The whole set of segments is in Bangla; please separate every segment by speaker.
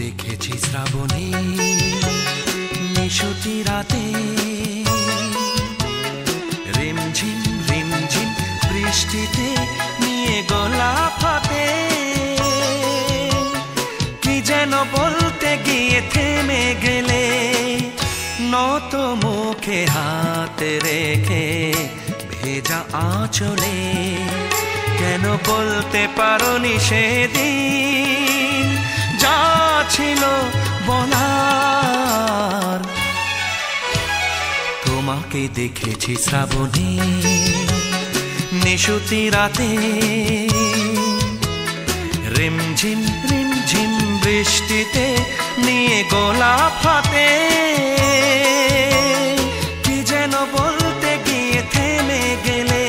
Speaker 1: দেখেছি শ্রাবণী নিশুতি রাতে, রিমঝিম রিমঝিম বৃষ্টিতে নিয়ে গোলাপ হাতে। কি যেন বলতে গিয়ে থেমে গেলে, নত মুখে হাত রেখে ভেজা আঁচলে। কেন বলতে পারোনি সেদিন যা ছিল বলার? তোমাকে দেখেছি শ্রাবণী নিশুতি রাতে, রিমঝিম রিমঝিম বৃষ্টিতে নিয়ে গোলাপ হাতে। কি যেন বলতে গিয়ে থেমে গেলে,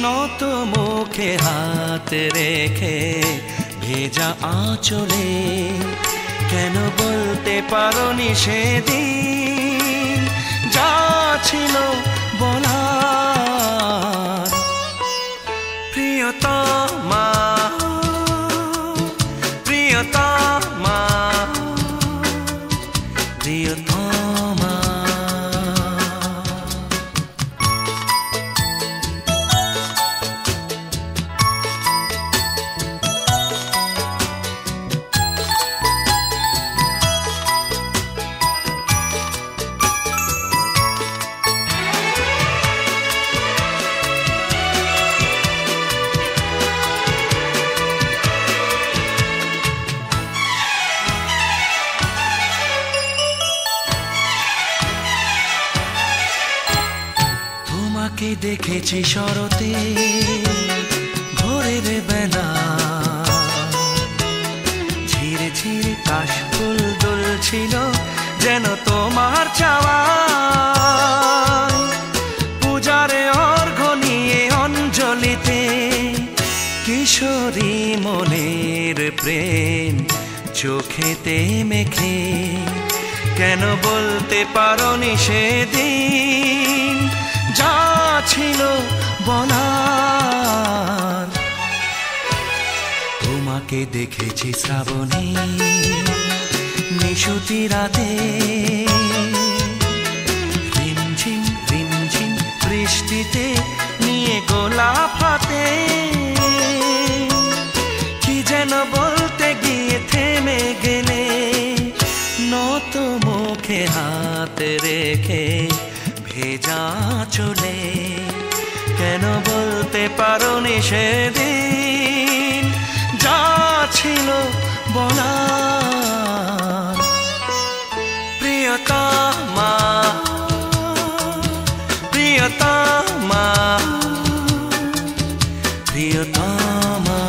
Speaker 1: নত মুখে হাত রেখে ভেজা আঁচলে। কেন বলতে পারোনি সেদিন যা ছিল বলার? প্রিয়তমা প্রিয়তমা প্রিয়তমা। তোমাকে দেখেছি শরতে ভোরের বেলা, ঝিরে ঝিরে কাশফুল দুলছিল যেন তোমার চাওয়া। পূজারে অর্ঘ্য নিয়ে অঞ্জলিতে কিশোরী মনের প্রেম চোখেতে মেখে। কেন বলতে পারোনি সেদিন যা ছিল বলার? তোমাকে দেখেছি শ্রাবণী নিশুতি রাতে, রিমঝিম রিমঝিম বৃষ্টিতে নিয়ে গোলাপ হাতে। কি যেন বলতে গিয়ে থেমে গেলে, নত মুখে হাত রেখে ভেজা চলে। কেন বলতে পারোনি সেদিন যা ছিল বলার? প্রিয়তমা প্রিয়তমা প্রিয়তমা।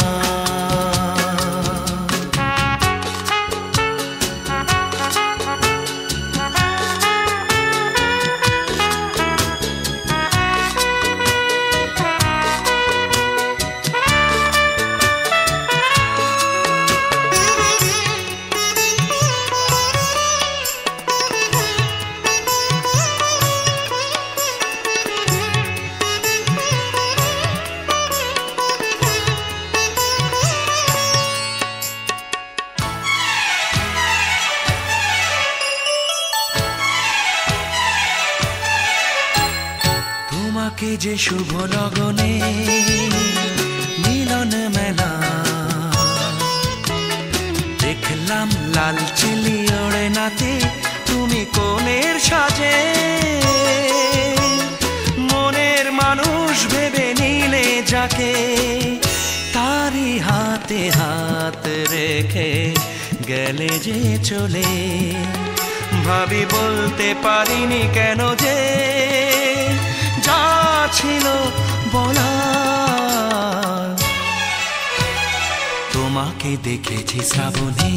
Speaker 1: তোমাকে যে শুভ লগনে মিলন মেলা, দেখলাম লাল চিলি ওড়ে নাতে তুমি কোণের সাজে। মনের মানুষ ভেবে নিলে যাকে, তারই হাতে হাত রেখে গেলে যে চলে। ভাবি বলতে পারিনি কেন যে যা ছিল বলার? তোমাকে দেখেছি শ্রাবণী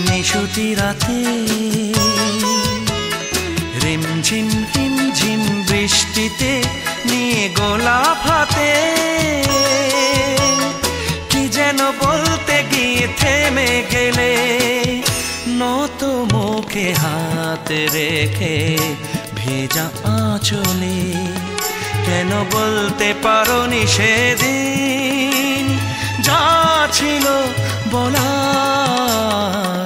Speaker 1: নিশুতি রাতে, রিমঝিম রিমঝিম বৃষ্টিতে নিয়ে গোলাপ হাতে। কি যেন বলতে গিয়ে থেমে গেলে, নত মুখে হাত রেখে ভেজা আঁচলে। কেন বলতে পারোনি সেদিন যা ছিল বলার